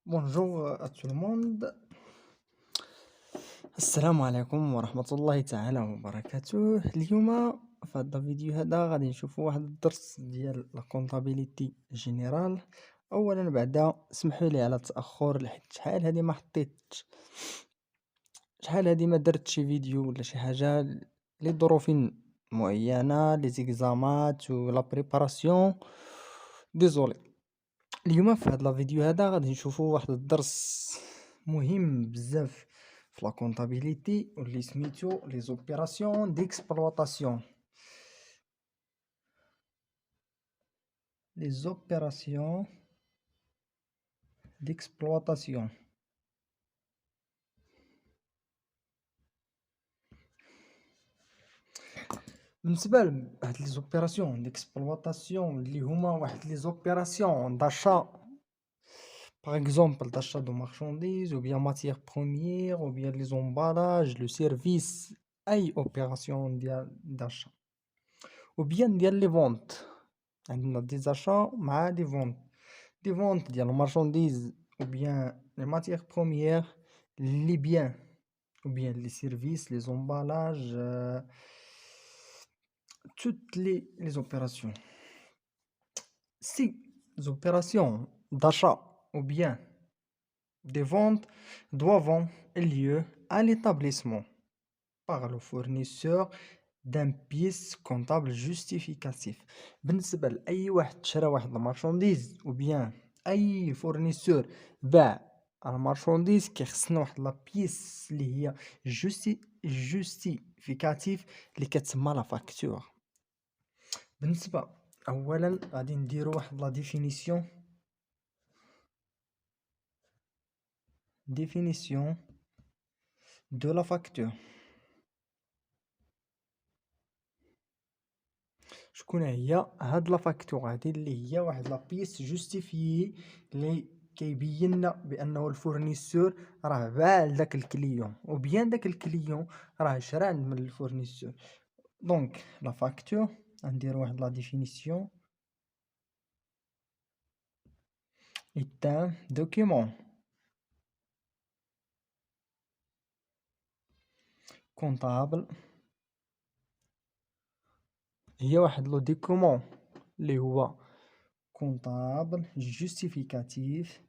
Bonjour à tout le monde. السلام عليكم ورحمة الله تعالى وبركاته. اليوم في هذا الفيديو غادي نشوفوا واحد الدرس ديال لا كونطابيليتي جينيرال. اولا بعدا سمحوا لي على التاخر لحيت شحال هادي ما درت شي فيديو ولا شي حاجه لظروف معينه، لي زيكزامات ولا بريباراسيون. ديزولي. اليوم في هاد الفيديو غادي نشوفوا واحد الدرس مهم بزاف في لا كونطابيليتي واللي سميتو لي زوبيراسيون ديكسبلوطاسيون. لي زوبيراسيون ديكسبلوطاسيون بالنسبه لهاد لي زوبيراسيون ديكسبلوطاسيون اللي هما واحد لي زوبيراسيون داشا، par exemple d'achat de marchandises ou bien matières premières ou bien les emballages, le service, اي opération d'achat ou bien ديال les ventes. عندنا des achats مع des ventes. Des ventes ديال marchandises ou bien les matières premières, les biens ou bien les services, les emballages, toutes les opérations. Ces opérations d'achat ou bien des ventes doivent lieu à l'établissement par le fournisseur d'un pièce comptable justificatif. بالنسبة لأي واحد شرا واحد المارشانديز ou bien أي فورنيسور باع المارشانديز كيخصنا واحد لا بيس اللي هي جوستيفيكاتيف اللي كتسمى لا فاكتور. بالنسبة أولا غادي نديرو واحد لا définition de la facture. شكون هي هاد لا فاكتور؟ هادي اللي هي واحد لا بيس جوستيفيي اللي كيبين لنا بانه الفورنيسور راه باع لداك الكليون او بيان داك الكليون راه شرا من الفورنيسور. دونك لا فاكتور غندير واحد لا ديفينيسيون est un document comptable. هي واحد لو دوكيومون اللي هو comptable justificatif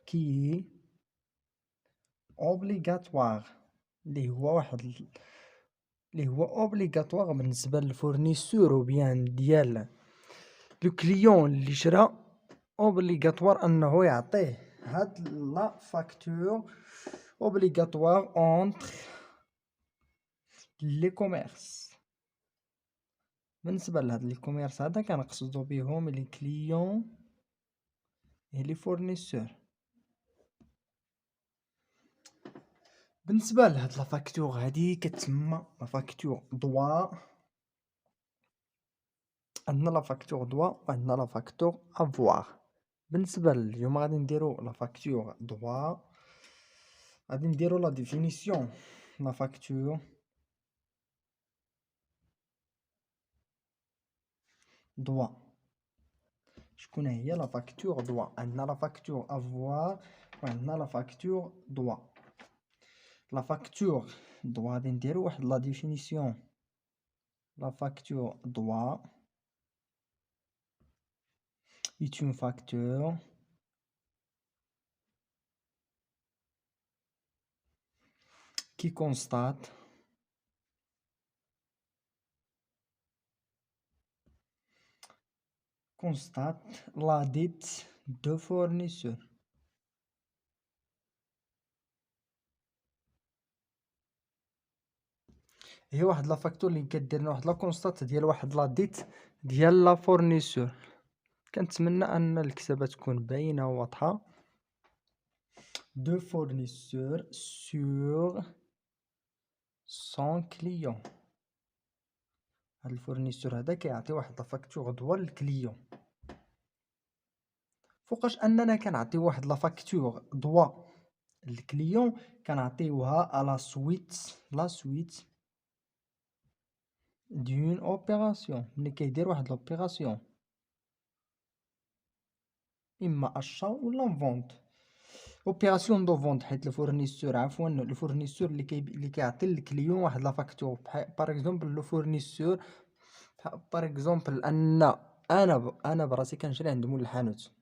qui est obligatoire. اللي هو obligatoire بالنسبة للفورنيسور و بيان ديال لو كليون اللي شرا، obligatoire انه يعطيه هاد لا فاكتور obligatoire entre لي كوميرس. بالنسبة لهاد لي كوميرس هذا كنقصدو بهم لي كليون et لي فورنيسور. بالنسبة لهاد لا فاكتور هادي كتسمى لا فاكتور دوا. عندنا لا فاكتور دوا وعندنا لا فاكتور افوار. بالنسبة اليوم غادي نديرو لا فاكتور دوا. غادي نديرو لا ديفينيسيون لا فاكتور دوا. شكون هي لا فاكتور دوا؟ عندنا لا فاكتور افوار وعندنا لا فاكتور دوا. لا فاكتور دوا غادي نديرو واحد لا ديفينيسيون. لا فاكتور دوا est une facture qui constate la dette de fournisseur. هي واحد لا فاكتور اللي كدير لنا واحد لا كونستات ديال واحد لا ديت ديال لا فورنيسور. كنتمنى ان الكتابه تكون باينه وواضحه. دو فورنيسور سور سون كليون. هاد الفورنيسور هذا كيعطي واحد لا فاكتور دوا للكليون. فوقاش اننا كنعطي واحد لا فاكتور دوا للكليون كنعطيوها لا سويت دون اوبيراسيون ملي كيدير واحد لوبيراسيون اما اشا ولا فونت. اوبيراسيون دو فونت حيت الفورنيسور الفورنيسور اللي كيعطي للكليون واحد لا فاكتور باغ اكزومبل لو فورنيسور باغ اكزومبل انا براسي كنشري عند مول الحانوت.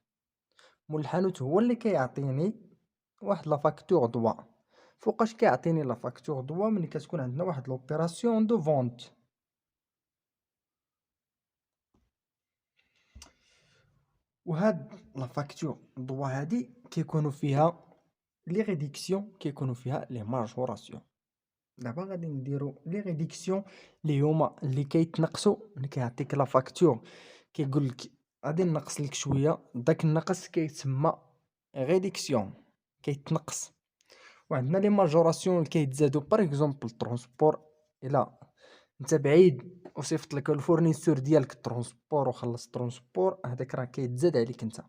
مول الحانوت هو اللي كيعطيني واحد لا فاكتور دوا. فوقاش كيعطيني لا فاكتور دوا ملي كتكون عندنا واحد لوبيراسيون دو فونت. وهاد لا فاكتور دوا هادي كيكونوا فيها لي ريديكسيون كيكونوا فيها لي ماجوراسيون. دابا غادي نديرو لي ريديكسيون اللي هما اللي كيتنقصوا ملي كيعطيك لا فاكتور كيقول لك غادي نقص لك شويه داك النقص كيتسمى ريديكسيون كيتنقص. وعندنا لي ماجوراسيون اللي كيتزادوا باغ اكزومبل ترونسبور. الا انت بعيد وصيفط لك الفورنيسور ديالك الترونسبور وخلص الترونسبور هذاك راه كيتزاد عليك انت.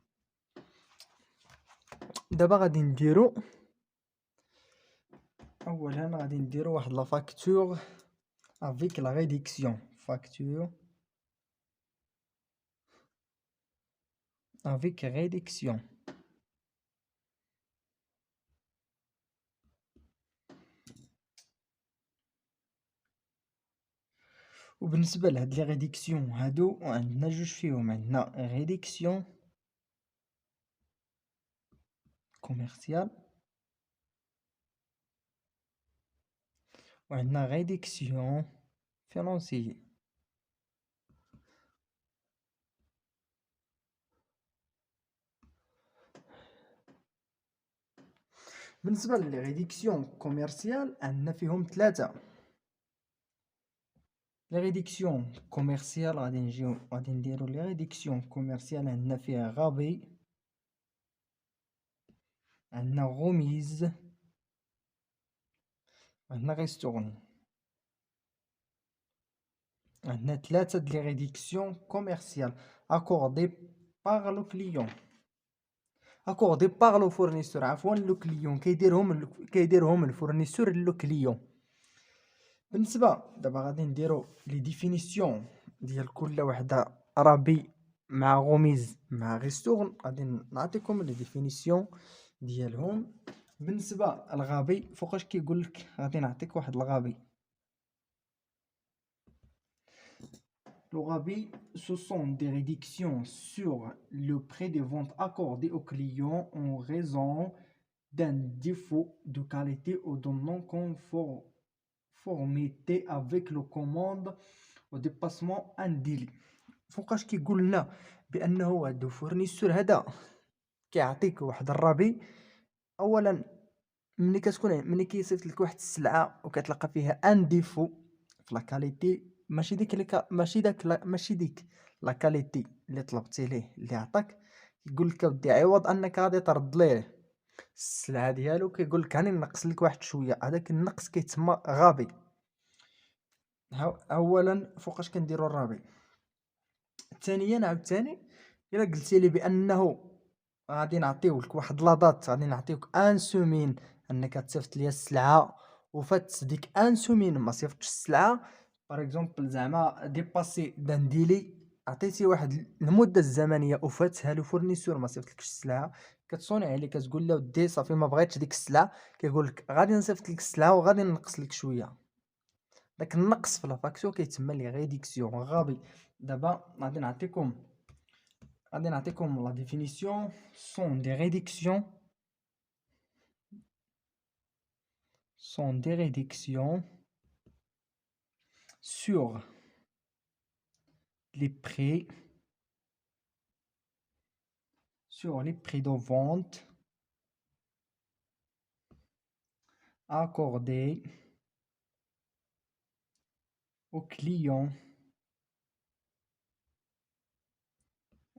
دابا غادي نديرو اولا غادي نديرو واحد لا فاكتور افيك لا ريديكسيون فاكتور افيك ريديكسيون. وبالنسبه لهاد لي ريديكسيون هادو عندنا جوج فيهم. عندنا ريديكسيون كوميرسيال وعندنا ريديكسيون فينانسيي. بالنسبه للي ريديكسيون كوميرسيال عندنا فيهم ثلاثه. لي ريديكسيون كوميرسيال غادي نديرو لي ريديكسيون كوميرسيال عندنا فيها غابي، عندنا غوميز، عندنا غيستورني. عندنا ثلاثه د لي ريديكسيون كوميرسيال اكوردي باغ لو كليون اكوردي باغ لو فورنيسور عفوا لو كليون كيديرهم الفورنيسور لو كليون. بالنسبه دابا غادي نديرو لي ديفينيسيون ديال كل وحده رابي مع غوميز مع غيستورن. غادي نعطيكم لي ديفينيسيون ديالهم. بالنسبه الغابي فوقاش كيقول لك غادي نعطيك واحد الغابي. Le rabais, ce sont des réductions sur le prix de vente accordé au client en raison d'un défaut de qualité ou de non-conformité avec la commande au dépassement un délai. فوقاش كيقول لنا بانه هذا الفورنيسور هذا كيعطيك واحد الرابي. اولا ملي كيصيفط لك واحد السلعه وكتلقى فيها ان ديفو في لا كاليتي ماشي ديك لا كاليتي اللي طلبتي ليه اللي عطاك، يقول لك اودي عوض انك غادي ترد ليه السلعه ديالو كيقول لك راني نقص لك واحد شويه. هذاك النقص كيتسمى غابي. اولا فوقاش كنديروا الرابي. ثانيا عاوتاني الا قلتي لي بانه غادي نعطيو لك واحد لاضات، غادي نعطيوك ان سومين انك تصيفط ليا السلعه وفات ديك ان سومين ما صيفطش السلعه باغ اكزومبل زعما ديباسي دان ديلي عطيتي واحد المده الزمنيه وفاتها لو فورنيسور ما صيفطلكش السلعه كتصوني عليه كتقول له ودي صافي ما بغيتش ديك السلعه كيقول لك غادي نصيفط لك السلعه وغادي نقص لك شويه. داك النقص في لا فاكتور كيتسمى لي ريديكسيون غابي. دابا غادي نعطيكم لا ديفينيسيون. sont des réductions sur les prix de vente accordés aux clients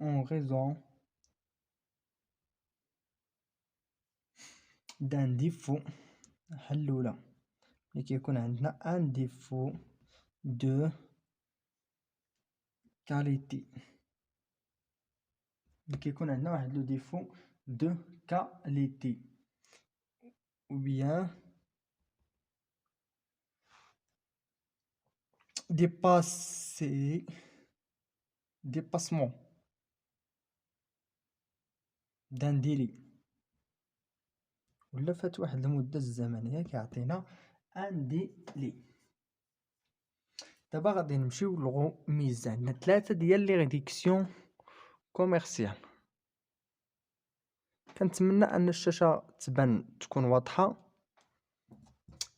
en raison d'un défaut. حلولة اللي كيكون عندنا ان ديفو دو كاليتي اللي كيكون عندنا واحد لو ديفو دو كاليتي ou bien dépasser dépassement d'un délai ولا فات واحد المدة الزمنية كيعطينا ان ديلي. دابا غادي نمشيو للغوميز. عندنا 3 ديال لي ريديكسيون كوميرسيال. كنتمنى ان الشاشة تكون واضحة.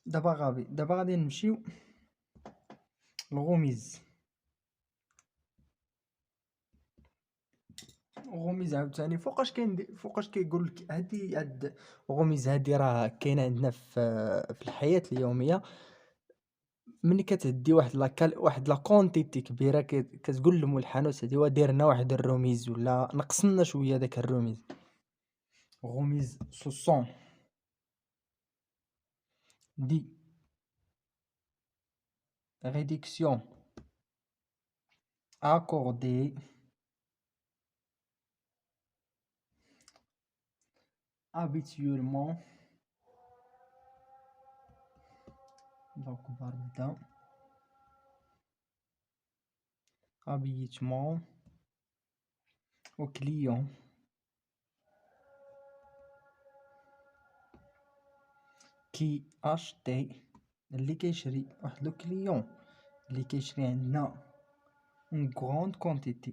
دابا غادي نمشيو للغوميز. غوميز عاوتاني فوقاش كيقول لك هاد غوميز هادي راه كاينه عندنا في الحياه اليوميه. ملي كتعدي واحد لا كونتيتي كبيره كتقول لهم الحانوت هادي دايرنا واحد الروميز ولا نقصنا شويه داك الروميز. غوميز سوسون دي réduction accordée habituellement. Donc Barbida habituellement au client qui achetait اللي كيشري واحد لو كليون اللي كيشري عندنا une grande quantité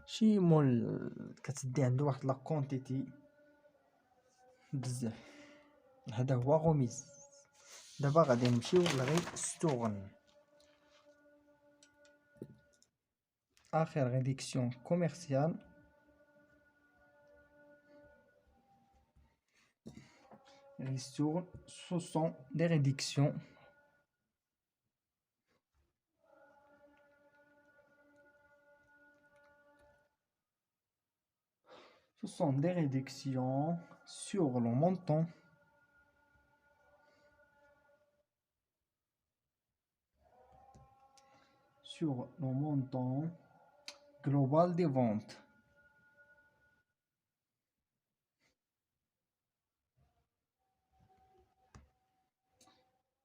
شي مول كتدي عنده واحد لا كونتيتي بزاف. هذا هو غوميز. دابا غادي نمشيو لغي ستورن. اخر ريديكسيون كوميرسيال ristourne. Ce sont des réductions sur le montant global des ventes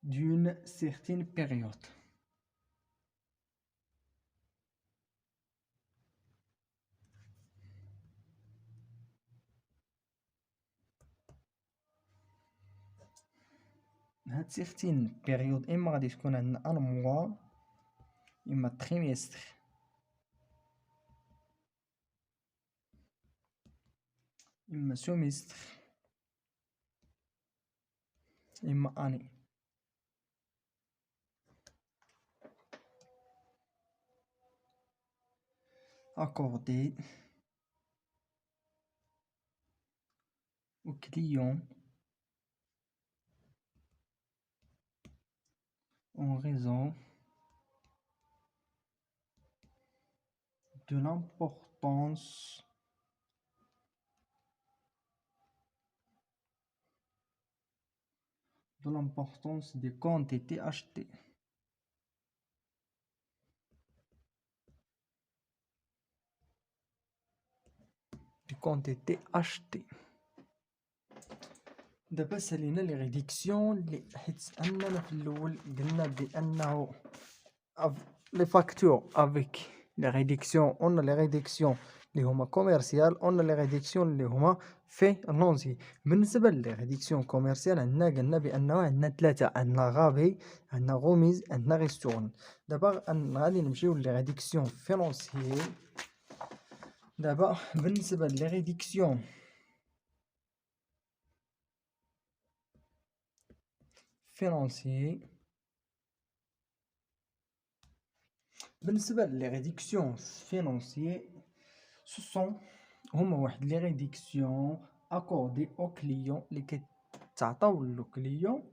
d'une certaine période. هاد certaine période إما غادي تكون عندنا ان موا إما تريمستر إما سومستر إما اني. accordé au client en raison de l'importance des quantités achetées. دابا سالينا لي ريديكسيون اللي حيت اننا في الاول قلنا بانه لي فاكتور افيك لي ريديكسيون اون لي ريديكسيون اللي هما كوميرسيال اون لي ريديكسيون اللي هما فينونسي. بالنسبه لي ريديكسيون كوميرسيال عندنا قلنا بانه عندنا 3 عندنا غابي عندنا غوميز عندنا ريستورن. دابا غادي نمشيو لي ريديكسيون فينونسي. دابا بالنسبه لي ريديكسيون financier. بالنسبة لي ريديكسيون فينونسيي ce sont هما واحد لي ريديكسيون accordé au client اللي كيتعطاو لو كليون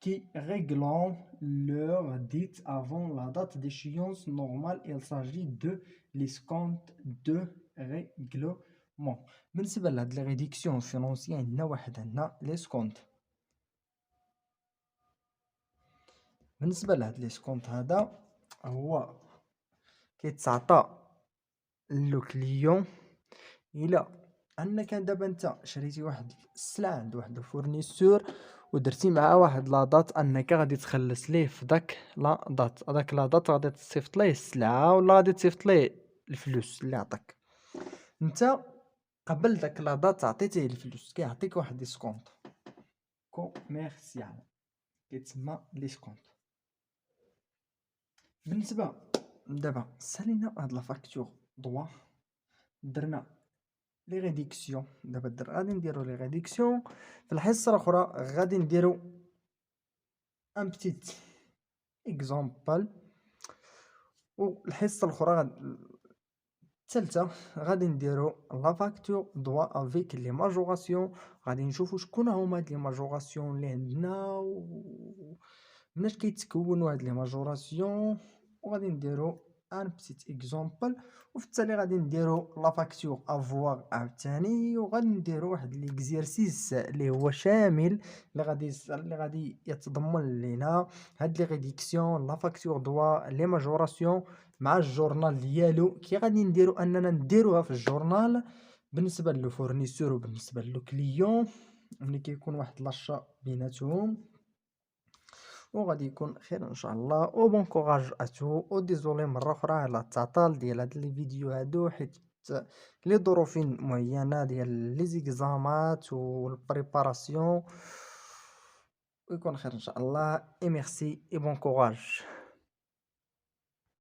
qui réglant leur dette avant la date d'échéance normale. Il s'agit de l'escompte de règlement. بالنسبة لهاد لي ريديكسيون فينونسيي عندنا ليسكونت. بالنسبة لهاد ليسكونت هذا هو كيتعطى لو كليون إلا انك دابا انت شريتي واحد السلعه عند واحد الفورنيسور ودرتي معاه واحد لا دات انك غادي تخلص ليه في داك لا دات، هذاك لا دات غادي تصيفط ليه السلعه ولا غادي تصيفط ليه الفلوس اللي عطاك. انت قبل داك لا دات عطيتيه الفلوس كيعطيك واحد ديسكونط كوميرسيال كيتسمى ديسكونط. بالنسبه دابا سالينا هاد لا فاكتور ضوا درنا لي ريديكسيون، دابا غادي نديرو لي ريديكسيون في الحصه الاخرى. غادي نديرو ان بتيت اكزامبل، والحصه الاخرى الثالثه غادي نديرو لا فاكتور دوا افيك لي ماجوراسيون. غادي نشوفو شكون هما هاد لي ماجوراسيون اللي عندنا مناش كيتكونوا هاد لي ماجوراسيون، وغادي نديرو ان بتيت اكزامبل. وفي التالي غادي نديرو لا فاكتور افواغ عاوتاني، وغادي نديرو واحد ليكزيرسيس اللي هو شامل اللي غادي يتضمن لينا هاد لي ريديكسيون لا فاكتور دوا لي ماجوراسيون مع الجورنال ديالو. كي غادي نديرو اننا نديروها في الجورنال بالنسبه لو فورنيسور وبالنسبه لو كليون ملي كيكون واحد لاشا بيناتهم، وغادي يكون خير ان شاء الله. او بون كوراج اتو، او ديزولي مره اخرى على التعطيل ديال هاد لي فيديو هادو، حيت لي ظروف معينه ديال لي زيكزامات والبريباراسيون. ويكون خير ان شاء الله. اي ميرسي اي بون كوراج.